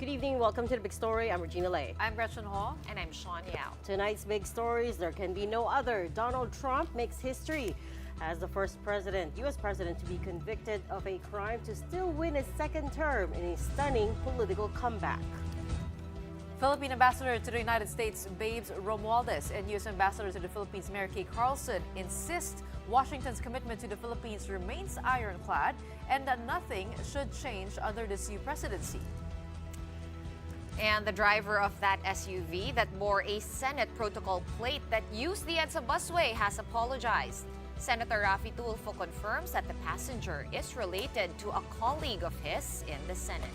Good evening, welcome to The Big Story. I'm Regina Lay. I'm Gretchen Hall. And I'm Sean Yao. Tonight's big stories, there can be no other. Donald Trump makes history as the first U.S. president to be convicted of a crime to still win his second term in a stunning political comeback. Philippine Ambassador to the United States, Babes Romualdez, and U.S. Ambassador to the Philippines, Mary Kay Carlson, insist Washington's commitment to the Philippines remains ironclad and that nothing should change under this new presidency. And the driver of that SUV that bore a Senate protocol plate that used the EDSA busway has apologized. Senator Raffy Tulfo confirms that the passenger is related to a colleague of his in the Senate.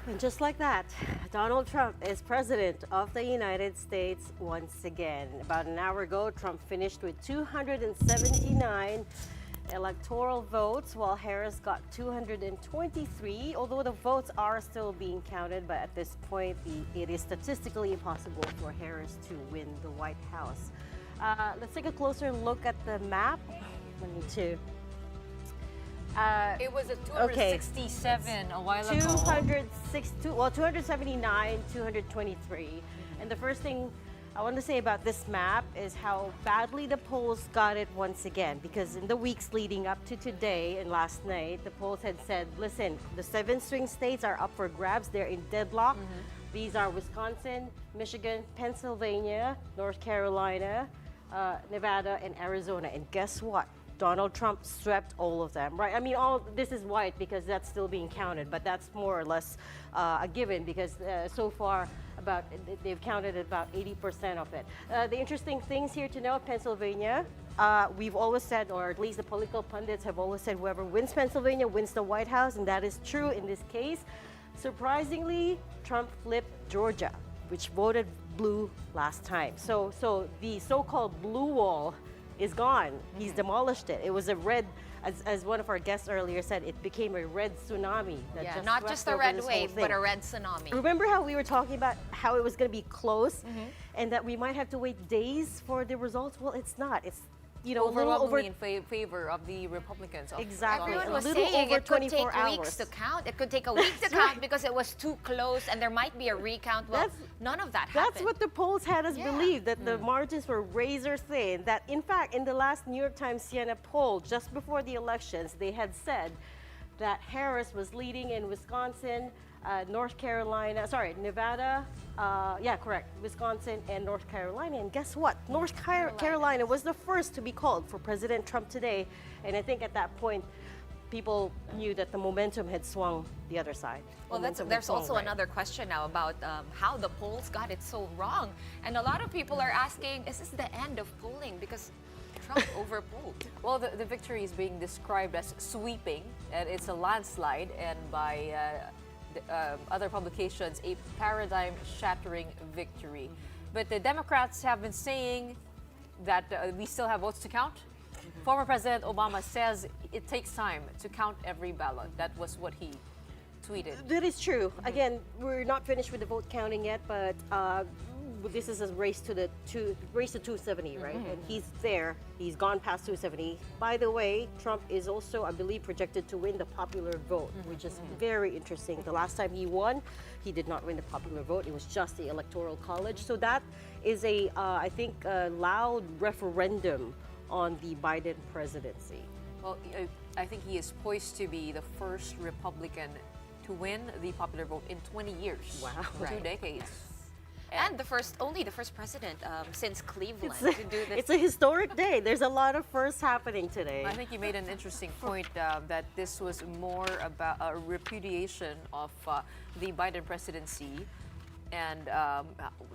And just like that, Donald Trump is president of the United States once again. About an hour ago, Trump finished with 279 electoral votes, while Harris got 223, although the votes are still being counted, but at this point, it is statistically impossible for Harris to win the White House. Let's take a closer look at the map. I need to... It was at 267 a while ago. 279, 223. And the first thing I want to say about this map is how badly the polls got it once again. Because in the weeks leading up to today and last night, the polls had said, listen, the 7 swing states are up for grabs. They're in deadlock. These are Wisconsin, Michigan, Pennsylvania, North Carolina, Nevada, and Arizona. And guess what? Donald Trump swept all of them, right? I mean, all this is white because that's still being counted, but that's more or less a given because so far they've counted about 80% of it. The interesting things here to know, Pennsylvania, we've always said, or at least the political pundits have always said, whoever wins Pennsylvania wins the White House, and that is true in this case. Surprisingly, Trump flipped Georgia, which voted blue last time. So the so-called blue wall is gone. He's demolished it. It was a red, as one of our guests earlier said, it became a red tsunami. That Not just a red wave, but a red tsunami. Remember how we were talking about how it was going to be close and that we might have to wait days for the results? Well, it's not. It's, you know, overwhelmingly in favor of the Republicans. Exactly. Everyone was a little saying over it could 24 take hours. weeks to count. It could take a week to count because it was too close and there might be a recount. Well, none of that happened. That's what the polls had us believe, that the margins were razor thin. That, in fact, in the last New York Times Siena poll, just before the elections, they had said that Harris was leading in Wisconsin, Nevada, Wisconsin and North Carolina. And guess what? North Carolina was the first to be called for President Trump today. And I think at that point, people knew that the momentum had swung the other side. Well, there's also another question now about how the polls got it so wrong. And a lot of people are asking, is this the end of polling? Because Trump overpolled. Well, the victory is being described as sweeping, and it's a landslide, and by other publications, a paradigm-shattering victory. But the Democrats have been saying that we still have votes to count. Former President Obama says it takes time to count every ballot. That was what he tweeted. That is true. Again, we're not finished with the vote counting yet, but this is a race to 270, right? And he's there. He's gone past 270. By the way, Trump is also, I believe, projected to win the popular vote, which is very interesting. The last time he won, he did not win the popular vote. It was just the Electoral College. So that is I think, a loud referendum on the Biden presidency. Well, I think he is poised to be the first Republican to win the popular vote in 20 years. Wow. 2 decades. And only the first president since Cleveland to do this. It's a historic day. There's a lot of firsts happening today. I think you made an interesting point that this was more about a repudiation of the Biden presidency and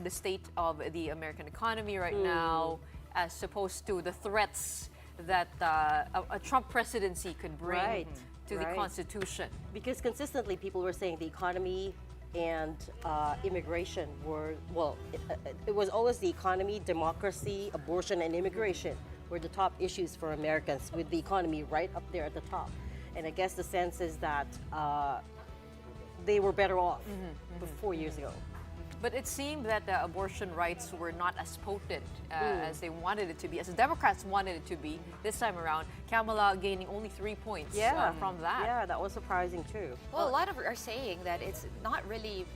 the state of the American economy right now, as opposed to the threats that a Trump presidency could bring to the Constitution. Because consistently people were saying the economy and immigration were, well, it was always the economy, democracy, abortion, and immigration were the top issues for Americans, with the economy right up there at the top. And I guess the sense is that they were better off 4 years ago. But it seemed that the abortion rights were not as potent as they wanted it to be, as the Democrats wanted it to be this time around. Kamala gaining only 3 points from that. Yeah, that was surprising too. Well, a lot of are saying that it's not really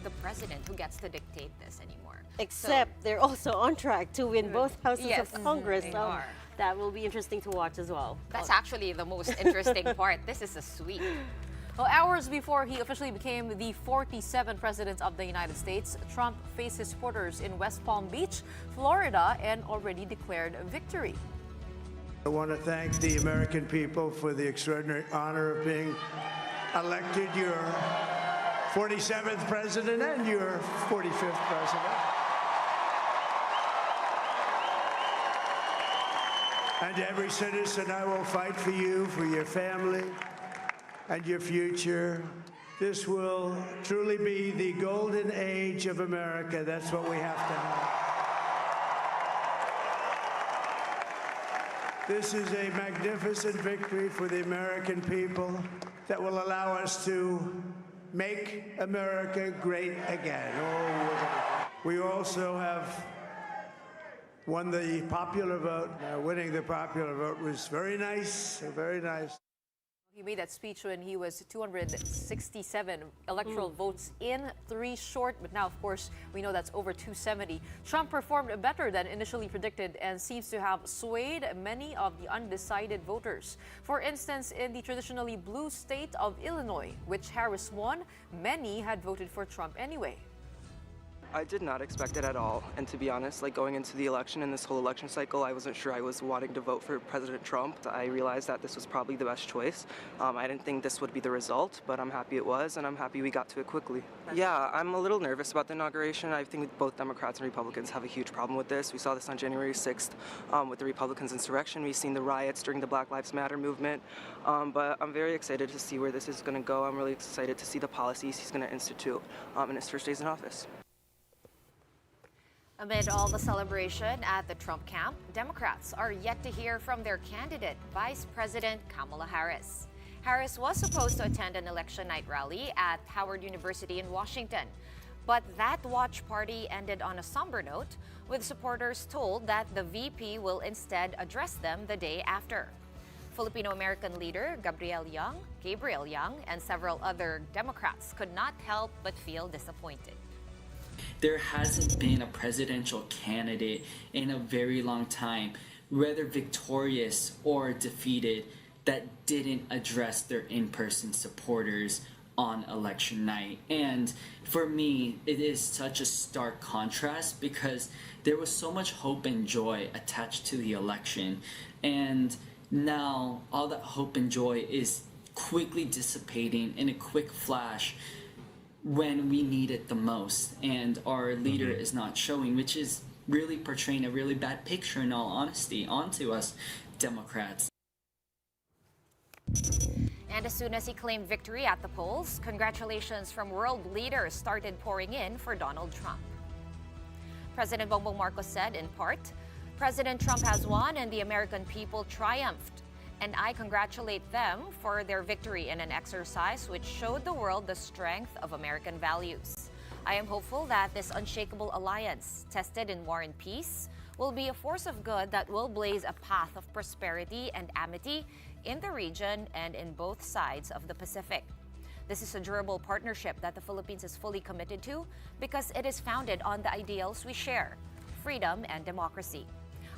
the president who gets to dictate this anymore. Except they're also on track to win both houses Yes, of Congress. they So are. that will be interesting to watch as well. That's actually the most interesting part. This is a sweep. Well, hours before he officially became the 47th president of the United States, Trump faced his supporters in West Palm Beach, Florida, and already declared victory. I want to thank the American people for the extraordinary honor of being elected your 47th president and your 45th president. And every citizen, I will fight for you, for your family, and your future. This will truly be the golden age of America. That's what we have to have. This is a magnificent victory for the American people that will allow us to make America great again. We also have won the popular vote. Winning the popular vote was very nice, very nice. He made that speech when he was 267 electoral votes in, 3 short, but now, of course, we know that's over 270. Trump performed better than initially predicted and seems to have swayed many of the undecided voters. For instance, in the traditionally blue state of Illinois, which Harris won, many had voted for Trump anyway. I did not expect it at all, and to be honest, like going into the election and this whole election cycle, I wasn't sure I was wanting to vote for President Trump. I realized that this was probably the best choice. I didn't think this would be the result, but I'm happy it was, and I'm happy we got to it quickly. Yeah, I'm a little nervous about the inauguration. I think both Democrats and Republicans have a huge problem with this. We saw this on January 6th with the Republicans' insurrection. We've seen the riots during the Black Lives Matter movement, but I'm very excited to see where this is going to go. I'm really excited to see the policies he's going to institute in his first days in office. Amid all the celebration at the Trump camp, Democrats are yet to hear from their candidate, Vice President Kamala Harris. Harris was supposed to attend an election night rally at Howard University in Washington, but that watch party ended on a somber note, with supporters told that the VP will instead address them the day after. Filipino-American leader Gabriel Young, and several other Democrats could not help but feel disappointed. There hasn't been a presidential candidate in a very long time, whether victorious or defeated, that didn't address their in-person supporters on election night. And for me, it is such a stark contrast because there was so much hope and joy attached to the election. And now all that hope and joy is quickly dissipating in a quick flash when we need it the most, and our leader is not showing, which is really portraying a really bad picture, in all honesty, onto us Democrats. And as soon as he claimed victory at the polls, congratulations from world leaders started pouring in for Donald Trump. President Bongbong Marcos said, in part, "President Trump has won and the American people triumphed. And I congratulate them for their victory in an exercise which showed the world the strength of American values. I am hopeful that this unshakable alliance, tested in war and peace, will be a force of good that will blaze a path of prosperity and amity in the region and in both sides of the Pacific. This is a durable partnership that the Philippines is fully committed to because it is founded on the ideals we share, freedom and democracy.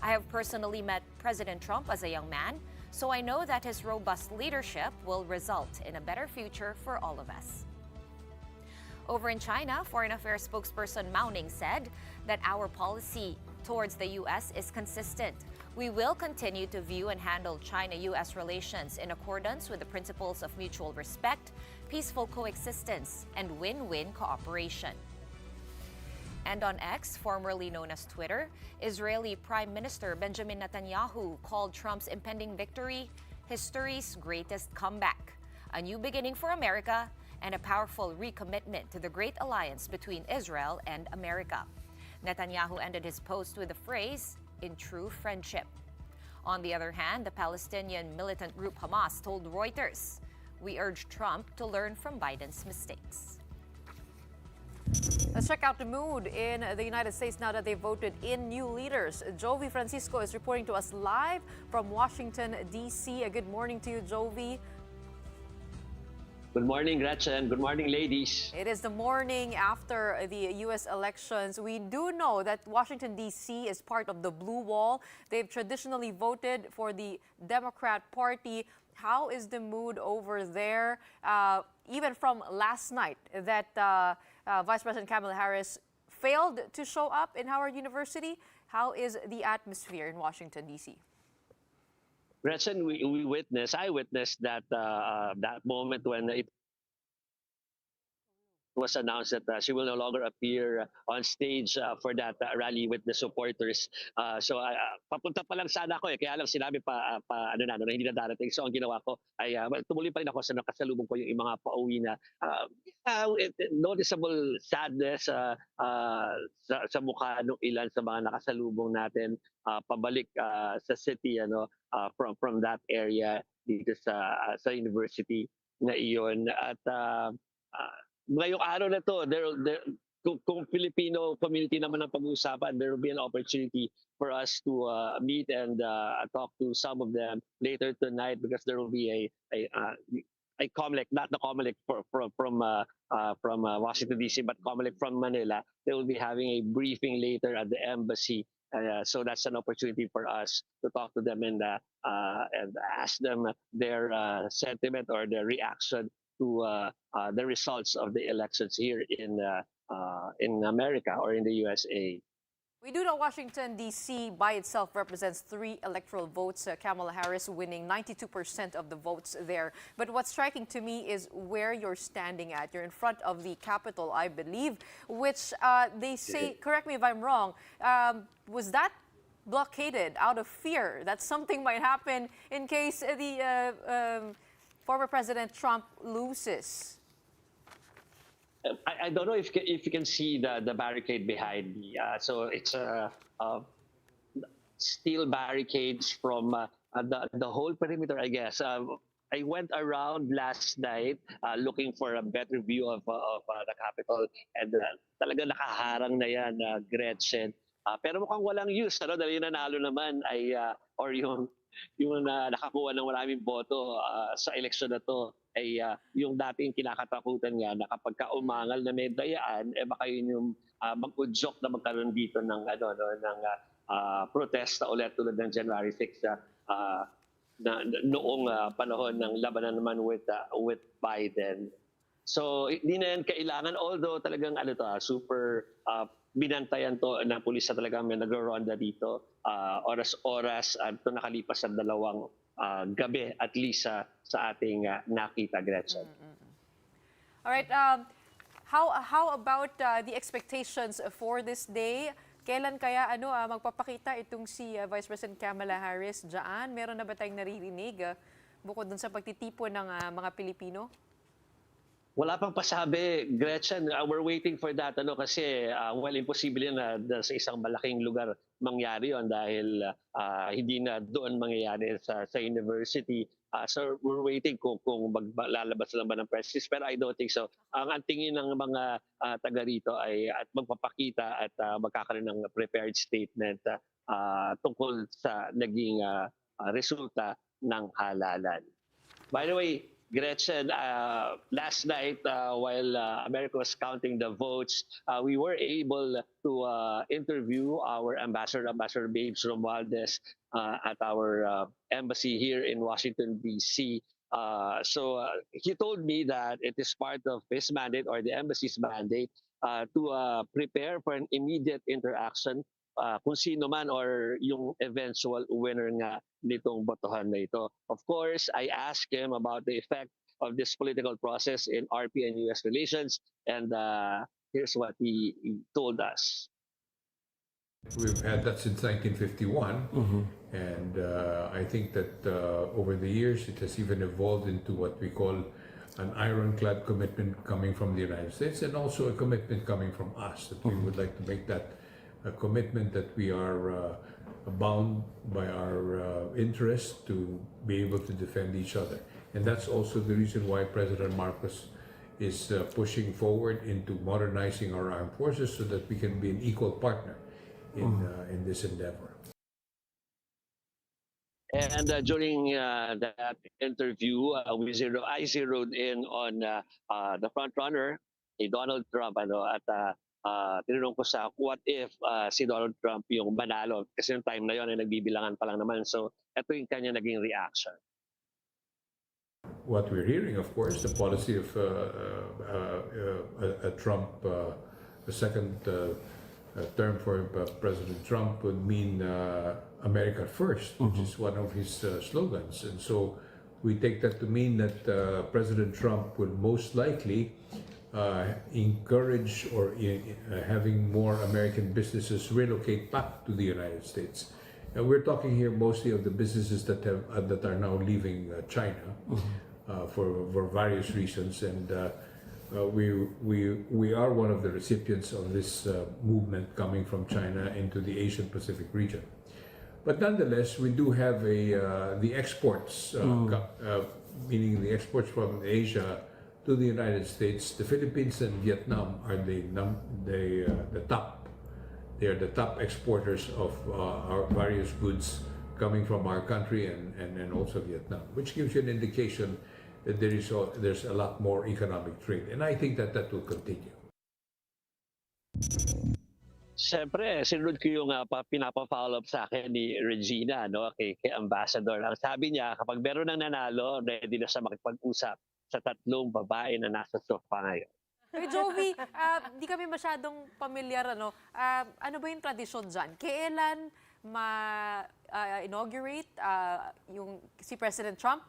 I have personally met President Trump as a young man, so I know that his robust leadership will result in a better future for all of us." Over in China, Foreign Affairs spokesperson Mao Ning said that our policy towards the U.S. is consistent. We will continue to view and handle China-U.S. relations in accordance with the principles of mutual respect, peaceful coexistence, and win-win cooperation. And on X, formerly known as Twitter, Israeli Prime Minister Benjamin Netanyahu called Trump's impending victory history's greatest comeback, a new beginning for America, and a powerful recommitment to the great alliance between Israel and America. Netanyahu ended his post with the phrase, "in true friendship." On the other hand, the Palestinian militant group Hamas told Reuters, We urge Trump to learn from Biden's mistakes. Let's check out the mood in the United States now that they voted in new leaders. Jovi Francisco is reporting to us live from Washington, D.C. Good morning to you, Jovi. Good morning, Gretchen. Good morning, ladies. It is the morning after the U.S. elections. We do know that Washington, D.C. is part of the Blue Wall. They've traditionally voted for the Democrat Party. How is the mood over there? Even from last night that Vice President Kamala Harris failed to show up in Howard University. How is the atmosphere in Washington, D.C.? Gretchen, I witnessed that that moment when it was announced that she will no longer appear on stage for that rally with the supporters. So papunta pa lang sana ako kaya lang sinabi pa na hindi na darating. So ang ginawa ko ay tumuloy pa rin ako sa nakasalubong ko yung mga pauwi na noticeable sadness sa mukha ng ilan sa mga nakasalubong natin pabalik sa city from that area dito sa university na iyon at ngayong araw na to, kung Filipino community naman ang pag-uusapan, there will be an opportunity for us to meet and talk to some of them later tonight because there will be a COMELEC, not the COMELEC from Washington D.C., but COMELEC from Manila. They will be having a briefing later at the embassy. So that's an opportunity for us to talk to them and ask them their sentiment or their reaction to the results of the elections here in America or in the USA. We do know Washington, D.C. by itself represents 3 electoral votes, Kamala Harris winning 92% of the votes there. But what's striking to me is where you're standing at. You're in front of the Capitol, I believe, which they say, correct me if I'm wrong, was that blockaded out of fear that something might happen in case the former President Trump loses? I don't know if you can see the barricade behind me. So it's steel barricades from the whole perimeter, I guess. I went around last night looking for a better view of the Capitol and talaga nakaharang na yan, Gretchen. Pero mukhang walang use, dahil nanalo naman ay or yung nakakuha ng maraming boto sa eleksyon na to ay yung dating kinakatakutan nga na kapag umangal na may dayaan baka yun yung mag-udyok na magkaroon dito ng protesta ulit tulad ng January 6 noong panahon ng labanan naman with Biden. So hindi na yan kailangan, although talagang super binantayan to ng pulis na talagang may nag-ronda dito oras-oras at ito nakalipas sa 2 gabi at least sa ating nakita, Gretchen. All right. How about the expectations for this day? Kailan kaya magpapakita itong si Vice President Kamala Harris diyan? Meron na ba tayong naririnig bukod dun sa pagtitipon ng mga Pilipino? Wala pang pasabi, Gretchen. We're waiting for that kasi imposible na sa isang malaking lugar mangyari yon dahil hindi na doon mangyayari sa university. So we're waiting kung maglalabas lang ba ng press release, pero I don't think so. Ang tingin ng mga taga rito ay at magpapakita at magkakaroon ng prepared statement tungkol sa naging resulta ng halalan. By the way, Gretchen, last night while America was counting the votes, we were able to interview our Ambassador Babes Romualdez at our embassy here in Washington, D.C. So he told me that it is part of his mandate or the embassy's mandate to prepare for an immediate interaction kung sino man or yung eventual winner nga nitong botohan na ito. Of course, I asked him about the effect of this political process in RP and U.S. relations, and here's what he told us. We've had that since 1951, and I think that over the years it has even evolved into what we call an ironclad commitment coming from the United States and also a commitment coming from us, that we would like to make that a commitment that we are bound by our interests to be able to defend each other. And that's also the reason why President Marcos is pushing forward into modernizing our armed forces so that we can be an equal partner in this endeavor. And during that interview, I zeroed in on the front runner, Donald Trump, at tinanong ko sa what if si Donald Trump yung manalo kasi yung time na yon ay nagbibilangan pa lang naman. So ito yung kanya naging reaction. What we're hearing, of course, the policy of Trump, the second term for President Trump would mean America first, which is one of his slogans. And so we take that to mean that President Trump would most likely encourage or having more American businesses relocate back to the United States. And we're talking here mostly of the businesses that are now leaving China for various reasons, and we are one of the recipients of this movement coming from China into the Asian Pacific region. But nonetheless, we do have the exports, meaning the exports from Asia to the United States. The Philippines and Vietnam are the top. They are the top exporters of our various goods coming from our country and also Vietnam, which gives you an indication that there's a lot more economic trade. And I think that will continue. Siyempre, sinunod ko yung pinapa-follow up sa akin ni Regina, kay Ambassador. Ang sabi niya, kapag meron ng nanalo, ready na siya makipag-usap sa tatlong babae na nasa sofa ngayon. Hey, Joey, di kami masyadong pamilyar, ano ba yung tradisyon dyan? Kailan ma-inaugurate yung si President Trump,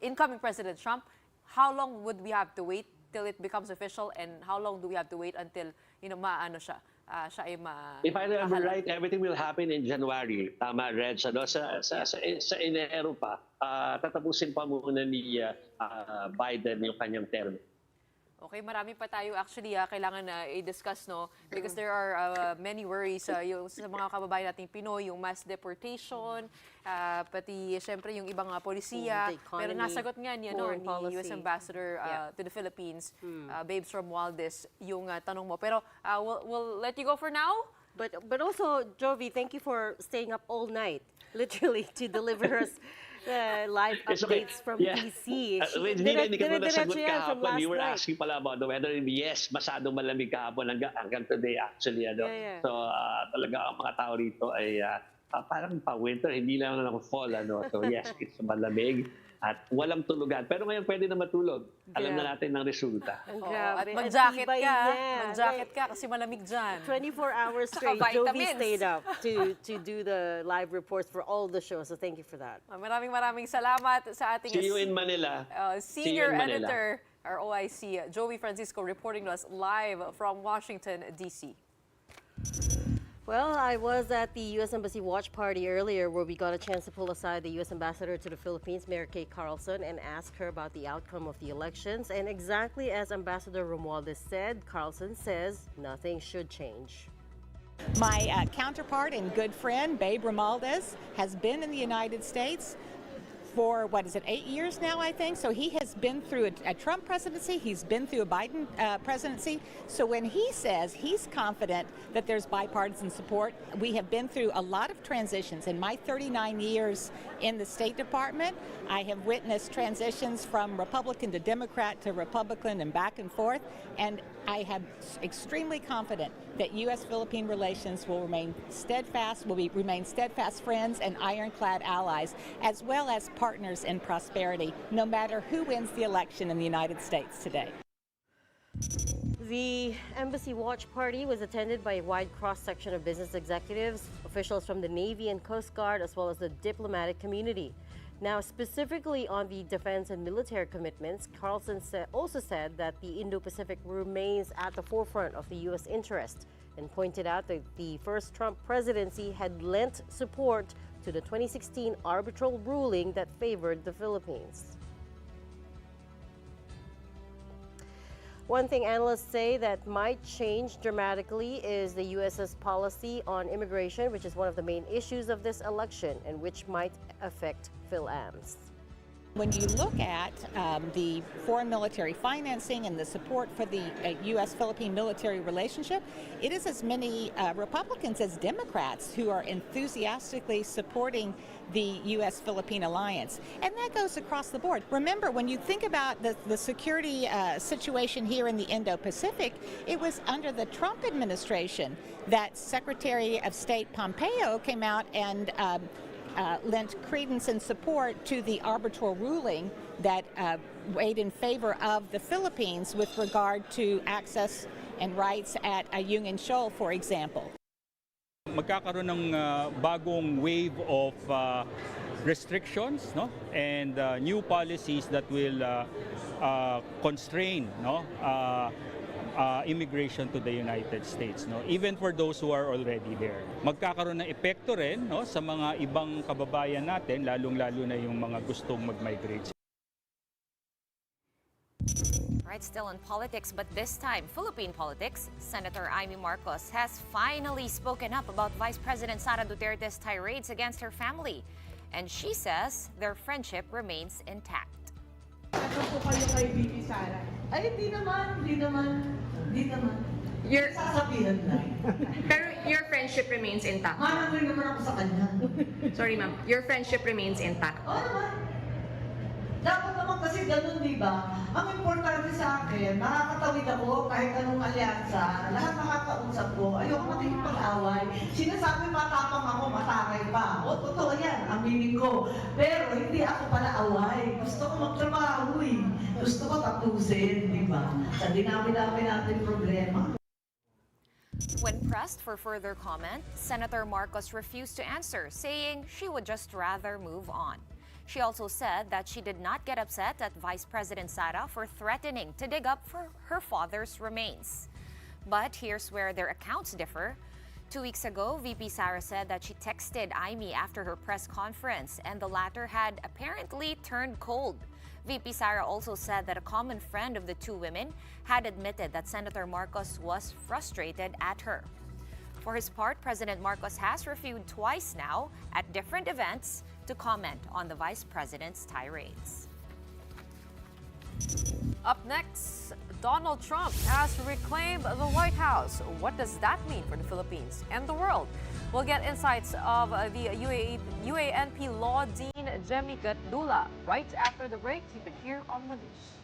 incoming President Trump? How long would we have to wait till it becomes official, and how long do we have to wait until maano siya? Siya ay If I remember right, everything will happen in January. Tama, Reg. Sa Enero pa, tatapusin pa muna ni Biden yung kanyang term. Okay, marami pa tayo actually kailangan na i-discuss, no? Because there are many worries yung sa mga kababayan nating Pinoy, yung mass deportation, pati syempre yung ibang polisiya. Pero nasagot nga ni US Ambassador to the Philippines, Babes Romualdez, yung tanong mo. Pero we'll let you go for now. But also, Jovi, thank you for staying up all night, literally, to deliver us live updates from DC. Hindi ka mo nasagot kahapon. You were asking pala about the weather. Yes, masyadong malamig kahapon hanggang today actually. So talaga ang mga tao rito ay parang pa-winter, hindi lang fall. So yes, it's malamig at walang tulugan. Pero ngayon pwede na matulog. Alam na natin ng resulta. At mag-jacket ka. Mag-jacket ka kasi malamig dyan. 24 hours straight, Jovi stayed up to do the live reports for all the shows. So thank you for that. Maraming salamat sa ating See you in Manila. Senior editor, our OIC, Joey Francisco, reporting to us live from Washington, D.C. Well, I was at the U.S. Embassy watch party earlier where we got a chance to pull aside the U.S. Ambassador to the Philippines, Mayor Kate Carlson, and ask her about the outcome of the elections. And exactly as Ambassador Romualdez said, Carlson says nothing should change. My counterpart and good friend, Babe Romualdez, has been in the United States for, 8 years now, I think. So he has been through a Trump presidency. He's been through a Biden presidency. So when he says he's confident that there's bipartisan support, we have been through a lot of transitions. In my 39 years in the State Department, I have witnessed transitions from Republican to Democrat to Republican and back and forth. And I am extremely confident that U.S.-Philippine relations will remain steadfast, remain steadfast friends and ironclad allies, as well as partners in prosperity, no matter who wins the election in the United States today. The Embassy Watch Party was attended by a wide cross-section of business executives, officials from the Navy and Coast Guard, as well as the diplomatic community. Now, specifically on the defense and military commitments, Carlson also said that the Indo-Pacific remains at the forefront of the U.S. interest and pointed out that the first Trump presidency had lent support to the 2016 arbitral ruling that favored the Philippines. One thing analysts say that might change dramatically is the U.S.'s policy on immigration, which is one of the main issues of this election and which might affect PhilAms. When you look at the foreign military financing and the support for the U.S.-Philippine military relationship, it is as many Republicans as Democrats who are enthusiastically supporting the U.S.-Philippine alliance. And that goes across the board. Remember, when you think about the security situation here in the Indo-Pacific, it was under the Trump administration that Secretary of State Pompeo came out and lent credence and support to the arbitral ruling that weighed in favor of the Philippines with regard to access and rights at Ayungin Shoal, for example. Magkakaroon ng bagong wave of restrictions, no? And new policies that will constrain, no? Immigration to the United States, no? Even for those who are already there. Magkakaroon ng epekto rin, no, sa mga ibang kababayan natin, lalong-lalo na yung mga gustong mag-migrate. Right, still in politics, but this time Philippine politics. Senator Amy Marcos has finally spoken up about Vice President Sara Duterte's tirades against her family. And she says their friendship remains intact. Ano po kayo kay VP Sara? Ay, hindi naman. Your, Sasabihan lang. pero your friendship remains intact. Manang rin naman ako sa kanya. Sorry ma'am, your friendship remains intact. Oo naman. Dapat naman kasi ganun, di ba? Ang importante sa akin, nakakatawid ako kahit anong alyansa, lahat nakakausap ko, ayoko makikipag-away. Sinasabi matapang ako, mataray pa. O, totoo yan, aminin ko. Pero hindi ako pala away. Gusto ko magtrabaho eh. Gusto ko tapusin, di ba? Sa dinami-dami natin problema. When pressed for further comment, Senator Marcos refused to answer, saying she would just rather move on. She also said that she did not get upset at Vice President Sara for threatening to dig up for her father's remains. But here's where their accounts differ. 2 weeks ago, VP Sara said that she texted Amy after her press conference, and the latter had apparently turned cold. VP Sara also said that a common friend of the two women had admitted that Senator Marcos was frustrated at her. For his part, President Marcos has refused twice now at different events to comment on the Vice President's tirades. Up next, Donald Trump has reclaimed the White House. What does that mean for the Philippines and the world? We'll get insights of the UANP Law Dean Jemmy Gatdula right after the break. Keep it here on the news.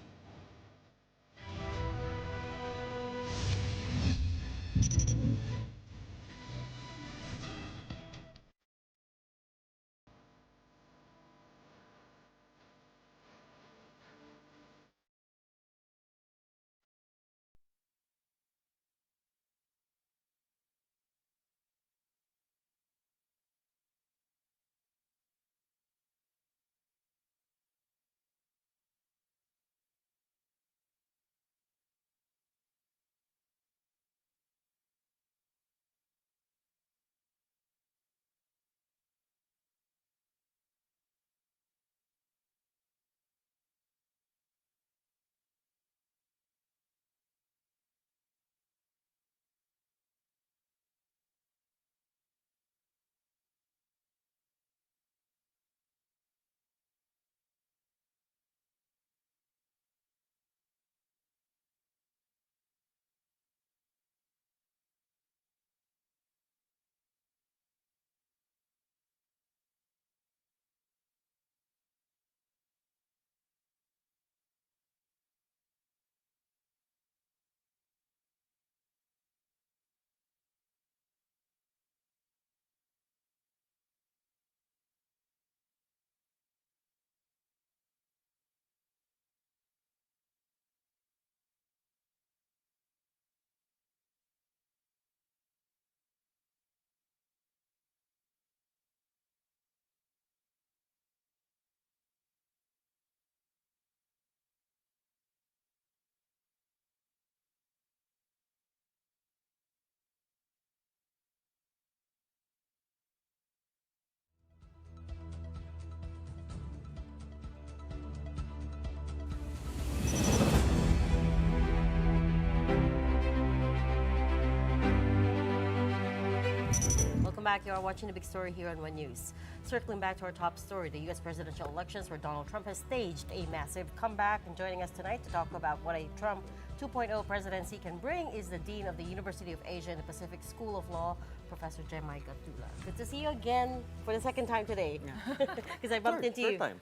Welcome back. You are watching the big story here on One News. Circling back to our top story, the U.S. presidential elections, where Donald Trump has staged a massive comeback. And joining us tonight to talk about what a Trump 2.0 presidency can bring is the Dean of the University of Asia and the Pacific School of Law, Professor Jemai Gatula. Good to see you again for the second time today. Because I bumped into you. Third time.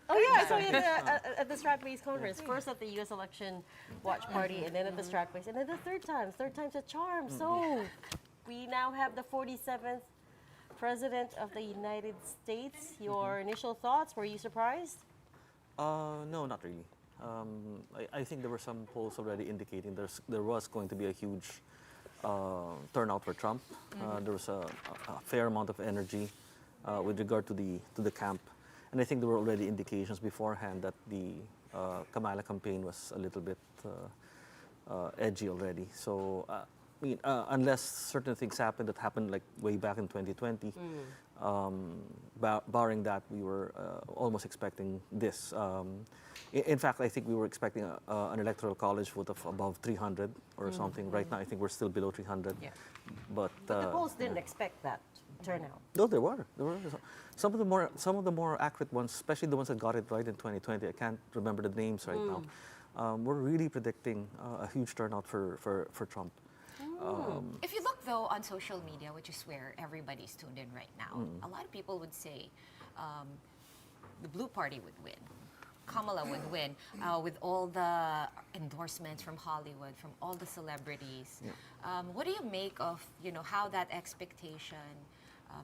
I saw you at the Stratways conference. First at the U.S. election watch party, and then at the Stratways, and then the third time's a charm. So we now have the 47th President of the United States. Your initial thoughts? Were you surprised? No, not really. I think there were some polls already indicating there was going to be a huge turnout for Trump. There was a fair amount of energy with regard to the camp, and I think there were already indications beforehand that the Kamala campaign was a little bit edgy already. So. I mean, unless certain things happened that happened like way back in 2020, barring that, we were almost expecting this. In fact, I think we were expecting an electoral college vote of above 300 or something. Right now, I think we're still below 300. Yeah. But the polls didn't expect that turnout. No, there were some of the more accurate ones, especially the ones that got it right in 2020. I can't remember the names right now. We're really predicting a huge turnout for Trump. If you look, though, on social media, which is where everybody's tuned in right now, a lot of people would say the Blue Party would win. Kamala would win with all the endorsements from Hollywood, from all the celebrities. What do you make of how that expectation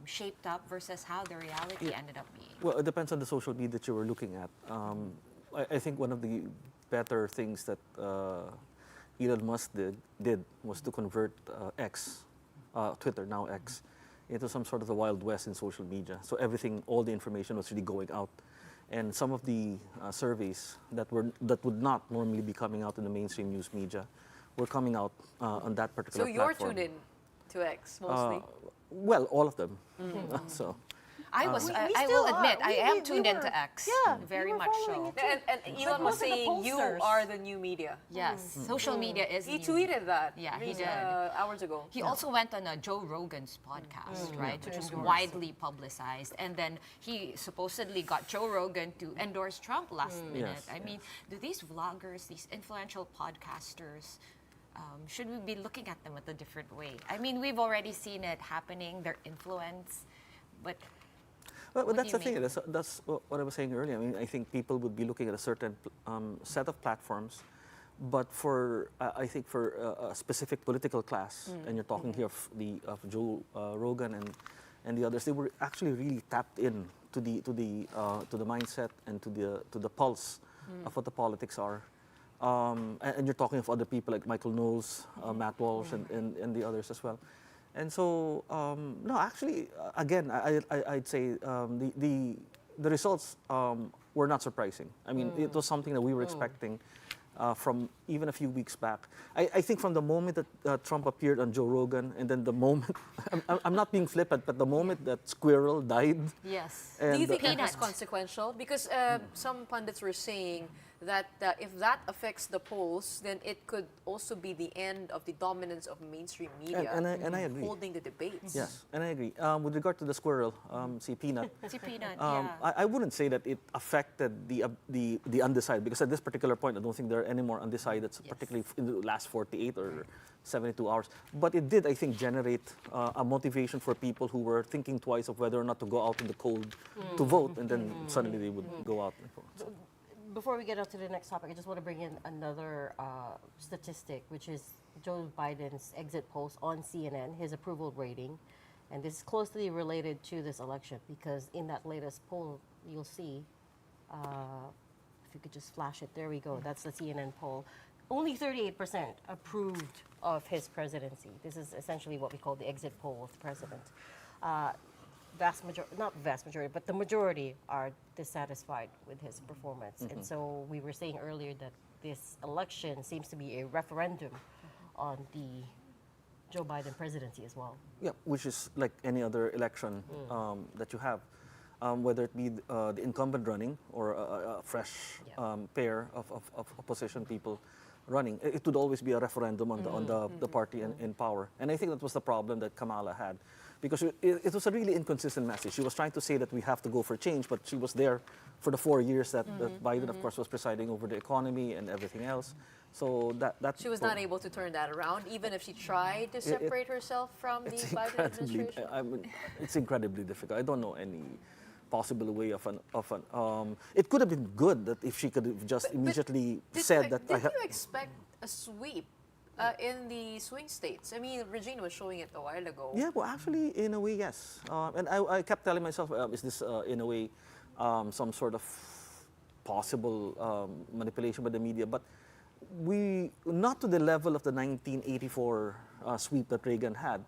shaped up versus how the reality ended up being? Well, it depends on the social media that you were looking at. I think one of the better things that Elon Musk did was to convert X, Twitter, now X, into some sort of the Wild West in social media. So all the information was really going out. And some of the surveys that would not normally be coming out in the mainstream news media were coming out on that particular platform. So you're tuned in to X mostly? Well, all of them. So. I will admit, I am tuned into X. Very much so. And Elon was saying you are the new media. Yes, social media is. He tweeted that. Yeah, he did hours ago. He also went on a Joe Rogan's podcast, right, which was widely publicized, and then he supposedly got Joe Rogan to endorse Trump last minute. I mean, do these vloggers, these influential podcasters, should we be looking at them with a different way? I mean, we've already seen it happening, their influence, but. Well, that's the thing. That's what I was saying earlier. I mean, I think people would be looking at a certain set of platforms, but I think for a specific political class, and you're talking here of Joe Rogan and the others, they were actually really tapped in to the mindset and to the pulse of what the politics are. And you're talking of other people like Michael Knowles, Matt Walsh, and the others as well. And so, no, actually, again, I'd say the results were not surprising. I mean, it was something that we were expecting from even a few weeks back. I think from the moment that Trump appeared on Joe Rogan, and then the moment, I'm not being flippant, but the moment that Squirrel died. Yes. Do you think that was consequential? Because some pundits were saying that if that affects the polls, then it could also be the end of the dominance of mainstream media and I agree. holding the debates. Yes, and I agree. With regard to the Squirrel, see Peanut. Yeah. I wouldn't say that it affected the undecided, because at this particular point, I don't think there are any more undecided, particularly in the last 48 or 72 hours. But it did, I think, generate a motivation for people who were thinking twice of whether or not to go out in the cold to vote, and then suddenly they would go out and vote. So. Before we get on to the next topic, I just want to bring in another statistic, which is Joe Biden's exit polls on CNN, his approval rating. And this is closely related to this election, because in that latest poll, you'll see, if you could just flash it, there we go, that's the CNN poll. Only 38% approved of his presidency. This is essentially what we call the exit poll of the president. Not vast majority, but the majority are dissatisfied with his performance. And so we were saying earlier that this election seems to be a referendum on the Joe Biden presidency as well. Yeah, which is like any other election that you have, whether it be the incumbent running or a fresh pair of opposition people running. It would always be a referendum on the party in power. And I think that was the problem that Kamala had, because it was a really inconsistent message. She was trying to say that we have to go for change, but she was there for the 4 years that Biden, of course, was presiding over the economy and everything else. So that She was not able to turn that around, even if she tried to separate herself from the Biden administration. It's incredibly difficult. I don't know any possible way of an. It could have been good that if she could have just immediately said that. Did you expect a sweep in the swing states? I mean, Regina was showing it a while ago. Yeah, well, actually, in a way, yes. And I kept telling myself, is this in a way some sort of possible manipulation by the media? But not to the level of the 1984 sweep that Reagan had,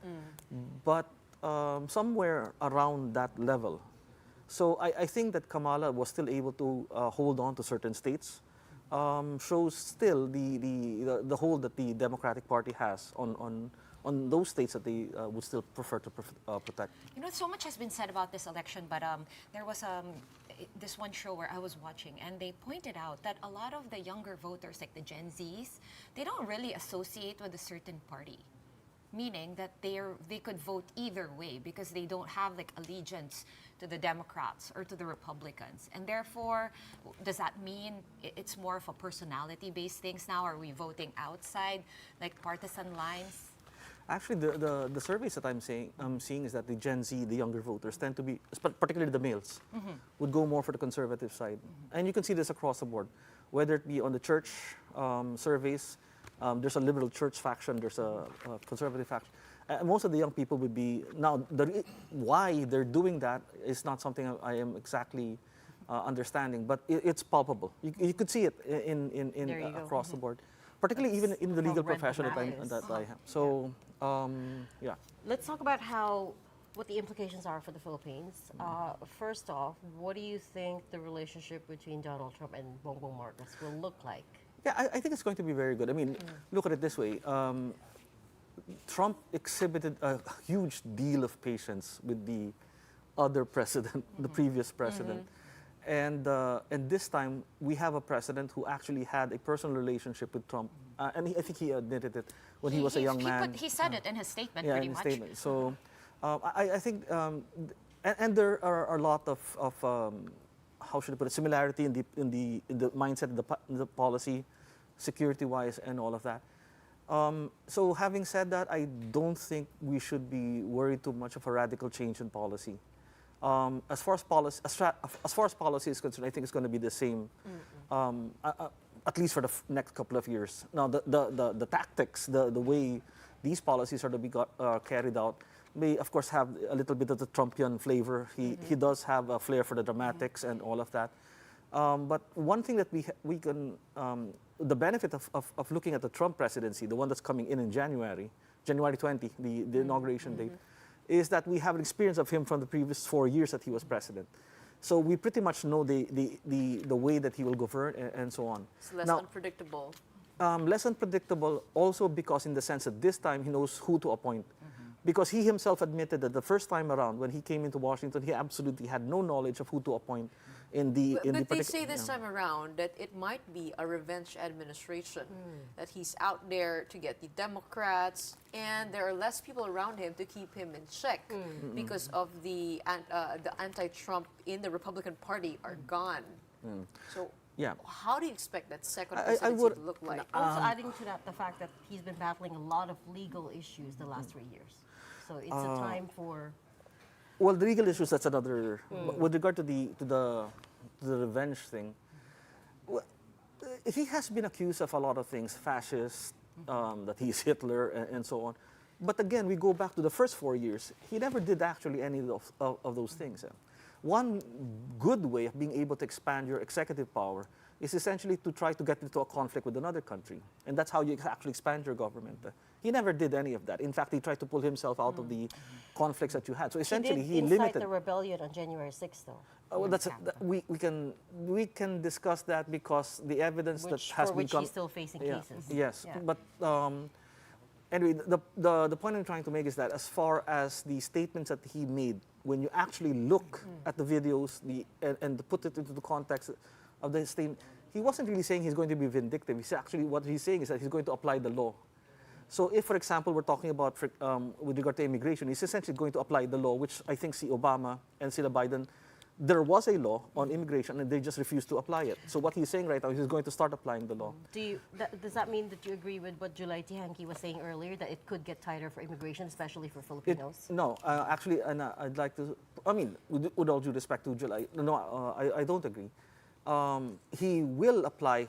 but somewhere around that level. So I think that Kamala was still able to hold on to certain states, shows still the hold that the Democratic Party has on those states that they would still prefer to protect. You know, so much has been said about this election, but there was this one show where I was watching, and they pointed out that a lot of the younger voters, like the Gen Zs, they don't really associate with a certain party, meaning that they could vote either way because they don't have like allegiance to the Democrats or to the Republicans. And therefore, does that mean it's more of a personality-based things now? Are we voting outside like partisan lines? Actually, the surveys that I'm seeing is that the Gen Z, the younger voters, tend to be, particularly the males, would go more for the conservative side. And you can see this across the board, whether it be on the church surveys. There's a liberal church faction, there's a conservative faction. Most of the young people would be, now, why they're doing that is not something I am exactly understanding, but it's palpable. You could see it in across the board, particularly even in the legal profession that I have. So, yeah. Let's talk about what the implications are for the Philippines. First off, what do you think the relationship between Donald Trump and Bongbong Marcos will look like? Yeah, I think it's going to be very good. I mean, look at it this way. Trump exhibited a huge deal of patience with the other president, the previous president. And this time, we have a president who actually had a personal relationship with Trump. And I think he admitted it when he was a young man. He said it in his statement, yeah, pretty in his much. Statement. So I think, and there are a lot of how should I put it, similarity in the mindset, the policy, security-wise, and all of that. So having said that, I don't think we should be worried too much of a radical change in policy. As far as policy is concerned, I think it's going to be the same, at least for the next couple of years. Now, the tactics, the way these policies are to be carried out, may of course have a little bit of the Trumpian flavor. He does have a flair for the dramatics and all of that. But one thing that we can, the benefit of looking at the Trump presidency, the one that's coming in January 20, the inauguration date, is that we have an experience of him from the previous 4 years that he was president. So we pretty much know the way that he will govern and so on. It's less unpredictable. Less unpredictable also because in the sense that this time he knows who to appoint. Because he himself admitted that the first time around when he came into Washington, he absolutely had no knowledge of who to appoint in the But they say this time around that it might be a revenge administration, that he's out there to get the Democrats, and there are less people around him to keep him in check because of the anti-Trump in the Republican Party are gone. So yeah. How do you expect that second presidency to look like? Also adding to that the fact that he's been battling a lot of legal issues the last 3 years. So it's a time for... Well, the legal issues, that's another... With regard to the revenge thing, well, he has been accused of a lot of things, fascist, that he's Hitler, and so on. But again, we go back to the first 4 years. He never did actually any of those things. One good way of being able to expand your executive power is essentially to try to get into a conflict with another country. And that's how you actually expand your government. He never did any of that. In fact, he tried to pull himself out of the conflicts that you had. So essentially, he limited... He did incite the rebellion on January 6th, though. Well, we can discuss that because the evidence that has for which he's still facing cases. Yes, Yeah. but anyway, the point I'm trying to make is that as far as the statements that he made, when you actually look at the videos and put it into the context of the statement, he wasn't really saying he's going to be vindictive. He's actually, what he's saying is that he's going to apply the law. So if, for example, we're talking about with regard to immigration, he's essentially going to apply the law, which I think Obama and Biden, there was a law on immigration and they just refused to apply it. So what he's saying right now is he's going to start applying the law. Does that mean that you agree with what July Tihanki was saying earlier, that it could get tighter for immigration, especially for Filipinos? No, actually, and I'd like to, I mean, with all due respect to July, no, I don't agree. He will apply,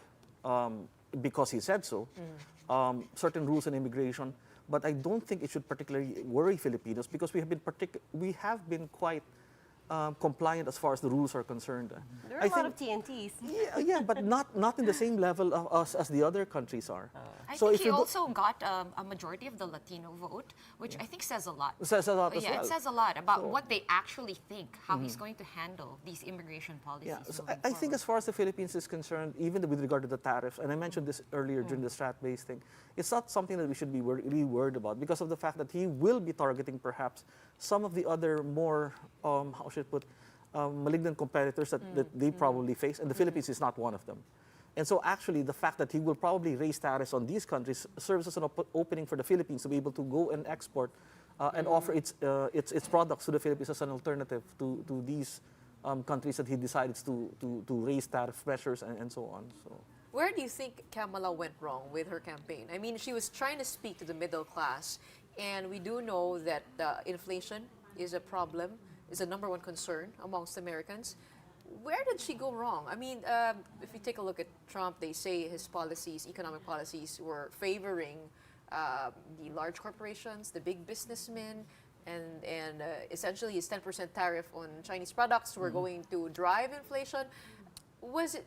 because he said so, certain rules on immigration, but I don't think it should particularly worry Filipinos because we have been quite compliant as far as the rules are concerned. There are a lot of TNTs. Yeah, but not in the same level as the other countries are. I So think if he you go- also got a majority of the Latino vote, which I think says a lot. Says a lot as Yeah, well. it says a lot about what they actually think, how he's going to handle these immigration policies. Yeah, so moving I think forward. as far as the Philippines is concerned, even with regard to the tariffs, and I mentioned this earlier during the strat-based thing, it's not something that we should be really worried about because of the fact that he will be targeting perhaps some of the other more, how should I put, malignant competitors that they probably face, and the Philippines is not one of them. And so actually the fact that he will probably raise tariffs on these countries serves as an opening for the Philippines to be able to go and export and offer its products to the Philippines as an alternative to these countries that he decides to raise tariff measures and so on. So. Where do you think Kamala went wrong with her campaign? I mean, she was trying to speak to the middle class, and we do know that inflation is a problem, is a number one concern amongst Americans. Where did she go wrong? I mean, if you take a look at Trump, they say his policies, economic policies, were favoring the large corporations, the big businessmen, and essentially his 10% tariff on Chinese products were going to drive inflation. Was it,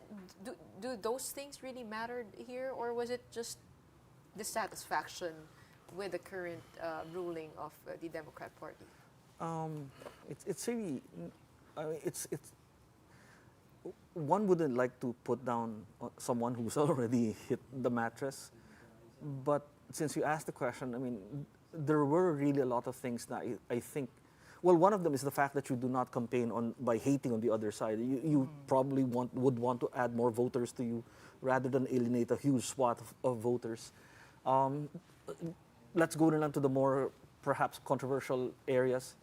do those things really matter here, or was it just dissatisfaction with the current ruling of the Democrat Party? It's really, I mean, it's one wouldn't like to put down someone who's already hit the mattress, but since you asked the question, I mean, there were really a lot of things that I think. Well, one of them is the fact that you do not campaign by hating on the other side. You probably would want to add more voters to you rather than alienate a huge swath of voters. Let's go on to the more perhaps controversial areas.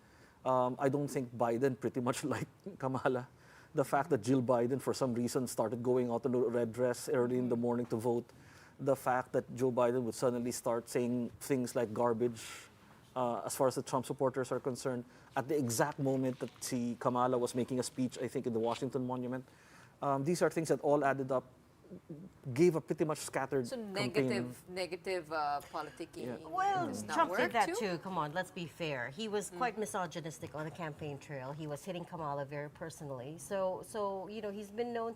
I don't think Biden pretty much liked Kamala. The fact that Jill Biden, for some reason, started going out in a red dress early in the morning to vote. The fact that Joe Biden would suddenly start saying things like garbage as far as the Trump supporters are concerned at the exact moment that Kamala was making a speech, I think, in the Washington Monument. These are things that all added up, gave a pretty much scattered So campaign. negative politicking. Yeah. Well, does not Trump work did that too? too. Come on, let's be fair. He was quite misogynistic on the campaign trail. He was hitting Kamala very personally. So you know, he's been known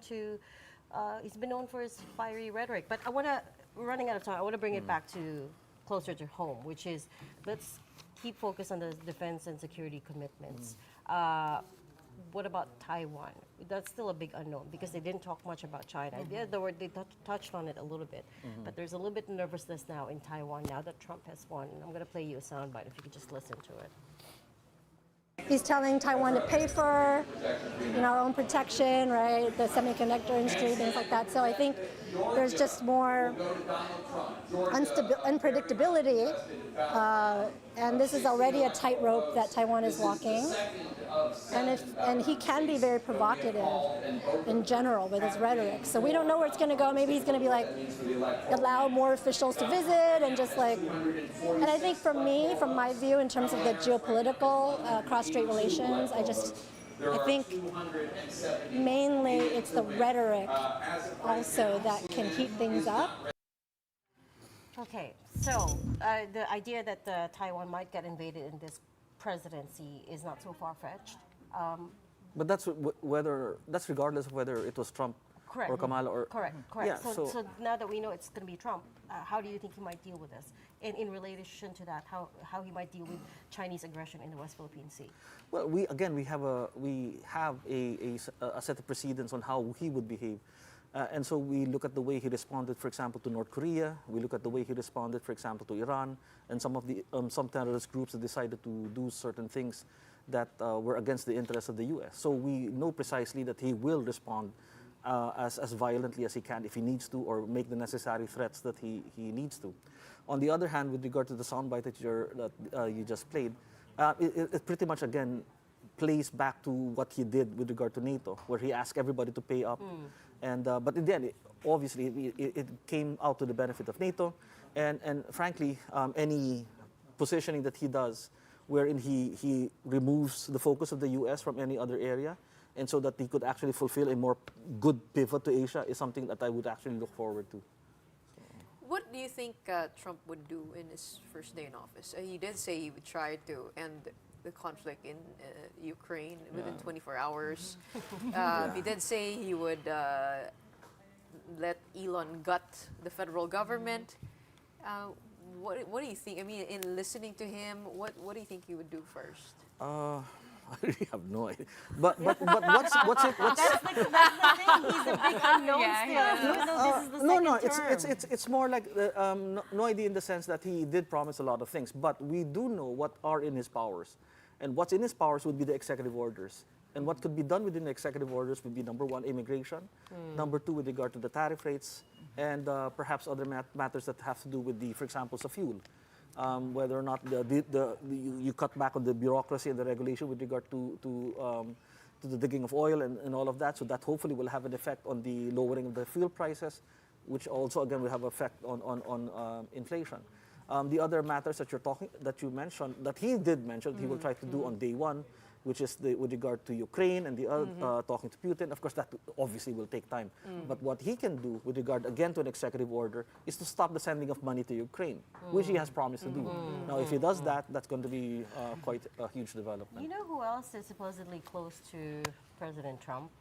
for his fiery rhetoric. But we're running out of time. I want to bring it back to closer to home, which is let's keep focused on the defense and security commitments. What about Taiwan? That's still a big unknown because they didn't talk much about China. Yeah, they touched on it a little bit, but there's a little bit of nervousness now in Taiwan now that Trump has won. I'm going to play you a soundbite if you could just listen to it. He's telling Taiwan to pay for, our own protection, right? The semiconductor industry, things like that. So I think there's just more unpredictability, and this is already a tightrope that Taiwan is walking. And he can be very provocative in general with his rhetoric. So we don't know where it's going to go. Maybe he's going to be like, allow more officials to visit and just like, and I think for me, from my view, in terms of the geopolitical cross-strait relations, I think mainly it's the rhetoric also that can heat things up. Okay, so the idea that Taiwan might get invaded in this presidency is not so far-fetched. But that's regardless of whether it was Trump Correct. or Kamala or Correct. Yeah, so now that we know it's going to be Trump, how do you think he might deal with this? And in relation to that, how he might deal with Chinese aggression in the West Philippine Sea? Well, we have a set of precedents on how he would behave. And so we look at the way he responded, for example, to North Korea. We look at the way he responded, for example, to Iran and some of the some terrorist groups that decided to do certain things that were against the interests of the U.S. So we know precisely that he will respond as violently as he can if he needs to, or make the necessary threats that he needs to. On the other hand, with regard to the soundbite that you just played, it pretty much again plays back to what he did with regard to NATO, where he asked everybody to pay up. And but in the end, obviously, it came out to the benefit of NATO, and frankly, any positioning that he does, wherein he removes the focus of the U.S. from any other area, and so that he could actually fulfill a more good pivot to Asia, is something that I would actually look forward to. What do you think Trump would do in his first day in office? He did say he would try to end the conflict in Ukraine within 24 hours. He did say he would let Elon gut the federal government. What do you think? I mean, in listening to him, what do you think he would do first? I really have no idea. But what's it? That's the thing. He's a big unknown still. Even though this is the second term. It's more like no idea in the sense that he did promise a lot of things, but we do know what are in his powers, and what's in his powers would be the executive orders. And what could be done within the executive orders would be, number one, immigration, number two, with regard to the tariff rates, and perhaps other matters that have to do with for example, the fuel. Whether or not you cut back on the bureaucracy and the regulation with regard to the digging of oil and all of that, so that hopefully will have an effect on the lowering of the fuel prices, which also again will have an effect on inflation. The other matters that you mentioned, that he did mention, he will try to do on day one, which is with regard to Ukraine and the other, talking to Putin. Of course, that obviously will take time. But what he can do with regard, again, to an executive order is to stop the sending of money to Ukraine, which he has promised to do. Now, if he does that, that's going to be quite a huge development. You know who else is supposedly close to President Trump?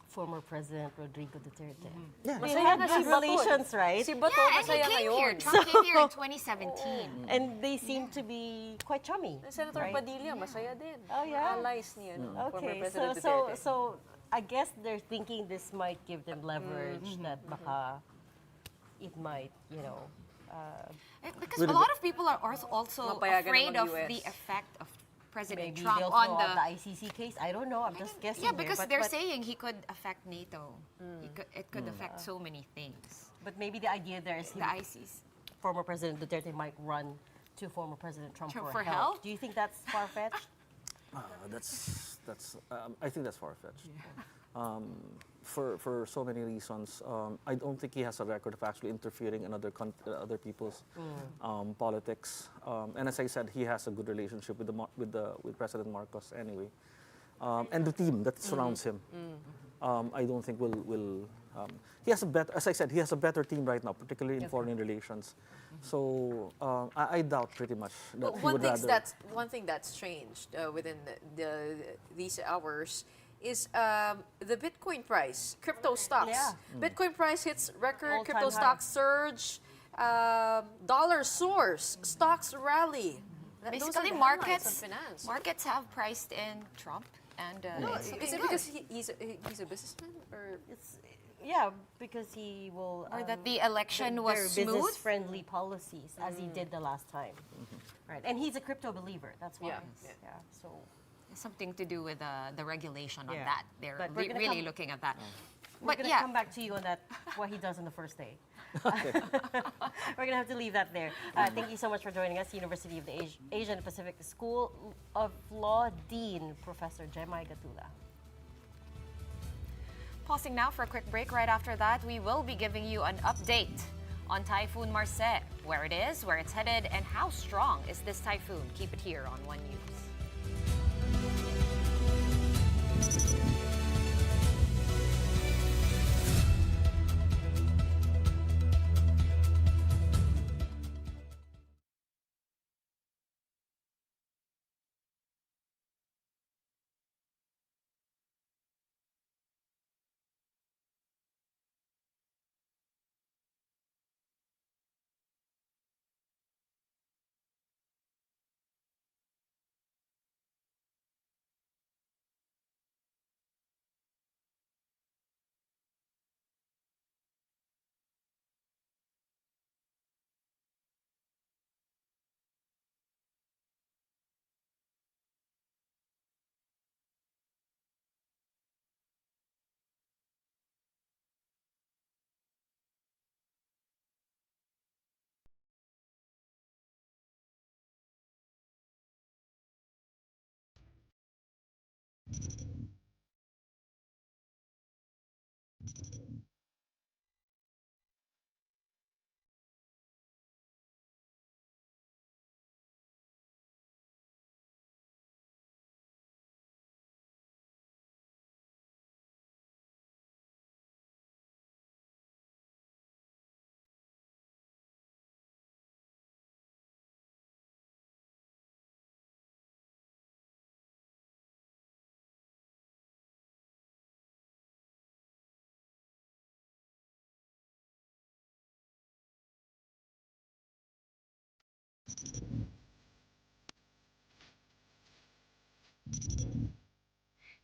Former President Rodrigo Duterte. Yeah. They had good relations, right? Si Bato, Yeah, and he masaya came ngayon. here. Trump came here in 2017. And they seem to be quite chummy. Senator right? Padilla, masaya din. Oh, yeah? Allies niya, former Okay, President so Duterte. I guess they're thinking this might give them leverage that baka it might, Because a lot of people are also Mapayagan afraid ng of US. the effect of President maybe Trump they'll on throw out the ICC case. I don't know. I'm just guessing. Yeah, because here, they're but, saying he could affect NATO. It could affect so many things. But maybe the idea there is The ICC. former President Duterte might run to former President Trump For for help? help. Do you think that's far-fetched? I think that's far-fetched. For so many reasons. I don't think he has a record of actually interfering in other people's politics. And as I said, he has a good relationship with President Marcos anyway, and the team that surrounds him. I don't think will. He has as I said, he has a better team right now, particularly in foreign relations. So I doubt pretty much that he would rather. One thing that's changed within these hours is the Bitcoin price, crypto stocks. Yeah. Bitcoin price hits record, All-time crypto high. stocks surge, dollar soars, stocks rally. Those are Basically, the headlines of finance. markets have priced in Trump, and it's looking Is it good. because he's a businessman, or Yeah, because he will. Or that the election was very smooth? business-friendly policies, as he did the last time. Right, and he's a crypto believer. That's why. Yeah. So. Something to do with the regulation on Yeah. that. They're But we're gonna really come- looking at that. We're But going to yeah, come back to you on that, what he does on the first day. We're going to have to leave that there. Thank you so much for joining us, University of the Asia and Pacific School of Law Dean, Professor Jemai Gatula. pausing now for a quick break. Right after that, we will be giving you an update on Typhoon Marce, where it is, where it's headed, and how strong is this typhoon. Keep it here on One News.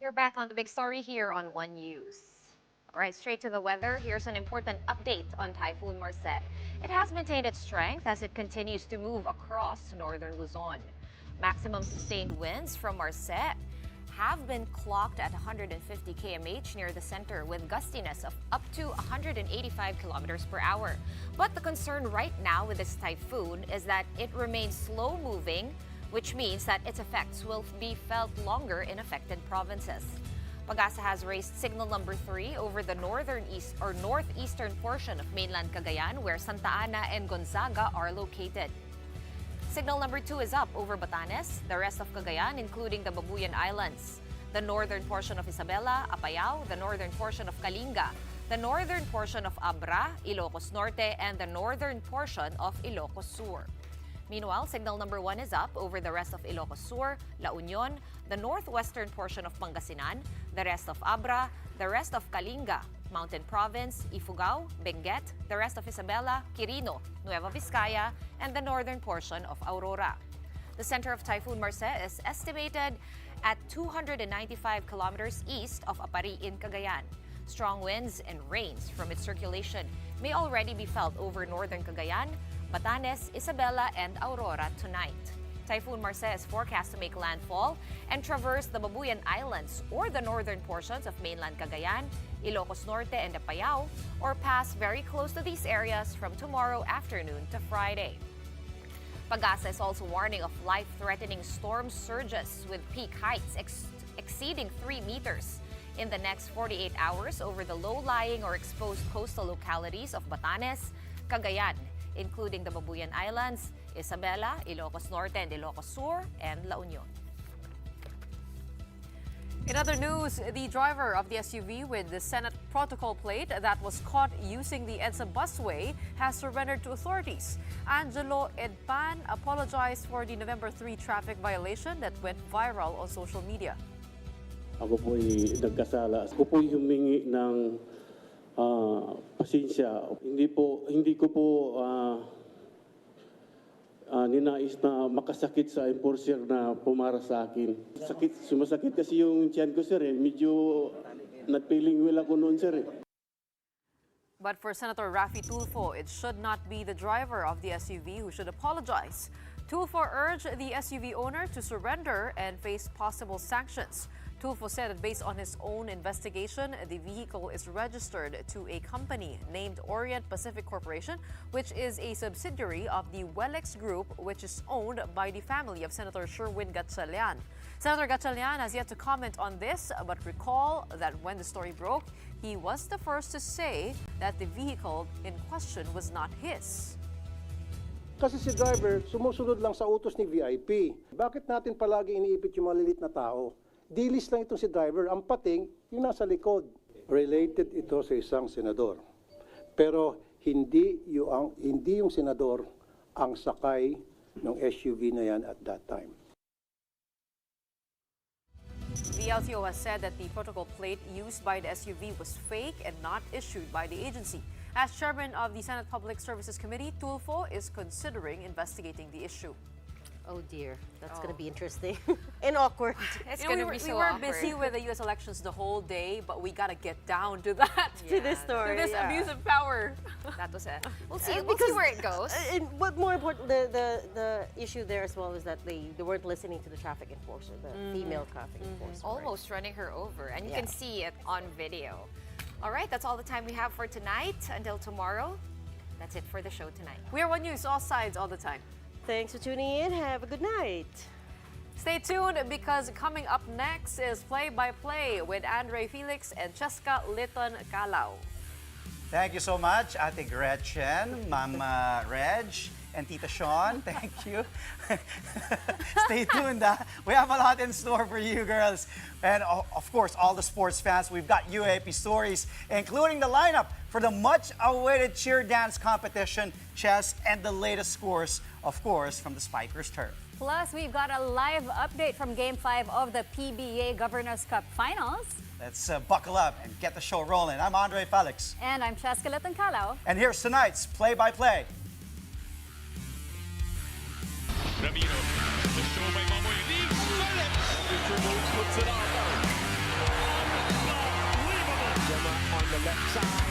You're back on the big story here on One News. All right, straight to the weather. Here's an important update on Typhoon Marce. It has maintained its strength as it continues to move across northern Luzon. Maximum sustained winds from Marce have been clocked at 150 km near the center with gustiness of up to 185 kilometers per hour. But the concern right now with this typhoon is that it remains slow moving, which means that its effects will be felt longer in affected provinces. Pag-asa has raised signal number 3 over the northeastern portion of mainland Cagayan, where Santa Ana and Gonzaga are located. Signal number 2 is up over Batanes, the rest of Cagayan, including the Babuyan Islands, the northern portion of Isabela, Apayao, the northern portion of Kalinga, the northern portion of Abra, Ilocos Norte, and the northern portion of Ilocos Sur. Meanwhile, signal number 1 is up over the rest of Ilocos Sur, La Union, the northwestern portion of Pangasinan, the rest of Abra, the rest of Kalinga, Mountain Province, Ifugao, Benguet, the rest of Isabela, Quirino, Nueva Vizcaya, and the northern portion of Aurora. The center of Typhoon Marce is estimated at 295 kilometers east of Apari in Cagayan. Strong winds and rains from its circulation may already be felt over northern Cagayan, Batanes, Isabela, and Aurora tonight. Typhoon Marce is forecast to make landfall and traverse the Babuyan Islands or the northern portions of mainland Cagayan, Ilocos Norte, and Apayao, or pass very close to these areas from tomorrow afternoon to Friday. Pag-asa is also warning of life-threatening storm surges with peak heights exceeding 3 meters in the next 48 hours over the low-lying or exposed coastal localities of Batanes, Cagayan, including the Babuyan Islands, Isabela, Ilocos Norte and Ilocos Sur, and La Union. In other news, the driver of the SUV with the Senate protocol plate that was caught using the EDSA busway has surrendered to authorities. Angelo Edpan apologized for the November 3 traffic violation that went viral on social media. Ako po'y nagkasala. Ako po'y humingi ng pasensya. Hindi ko po ninais na makasakit sa enforcer na pumara sa akin. Sumasakit kasi yung tiyan ko, sir. Medyo not feeling well ako noon, sir. But for Senator Raffy Tulfo, it should not be the driver of the SUV who should apologize. Tulfo urged the SUV owner to surrender and face possible sanctions. Tulfo said that based on his own investigation, the vehicle is registered to a company named Orient Pacific Corporation, which is a subsidiary of the Welex Group, which is owned by the family of Senator Sherwin Gatchalian. Senator Gatchalian has yet to comment on this, but recall that when the story broke, he was the first to say that the vehicle in question was not his. Kasi si driver, sumusunod lang sa utos ni VIP. Bakit natin palagi iniipit yung malilit na tao? Dilis lang itong si driver, ang pating yung nasa likod. Related ito sa isang senador. Pero hindi yung senador ang sakay ng SUV na yan at that time. The LTO has said that the protocol plate used by the SUV was fake and not issued by the agency. As chairman of the Senate Public Services Committee, Tulfo is considering investigating the issue. Oh dear, that's going to be interesting and awkward. It's going to be so we were awkward. busy with the U.S. elections the whole day, but we got to get down to that. To this story. To this abuse of power. That was it. We'll see Because- where it goes. But more important, the issue there as well is that they weren't listening to the traffic enforcer, the female traffic enforcer. Almost running her over, and you Yeah. can see it on video. All right, that's all the time we have for tonight. Until tomorrow, that's it for the show tonight. We are One News, all sides, all the time. Thanks for tuning in. Have a good night. Stay tuned because coming up next is Play-by-Play with Andre Felix and Cheska Litton Calao. Thank you so much, Ate Gretchen, Mama Reg, and Tita Sean. Thank you. Stay tuned. We have a lot in store for you, girls. And of course, all the sports fans, we've got UAP stories, including the lineup for the much-awaited cheer dance competition, chess, and the latest scores, of course, from the Spikers turf. Plus, we've got a live update from Game 5 of the PBA Governors Cup Finals. Let's buckle up and get the show rolling. I'm Andre Felix. And I'm Cheska Litton Calao. And here's tonight's Play-by-Play. Ramiro, the show by Mamoy League, puts it on. Karma on the left side.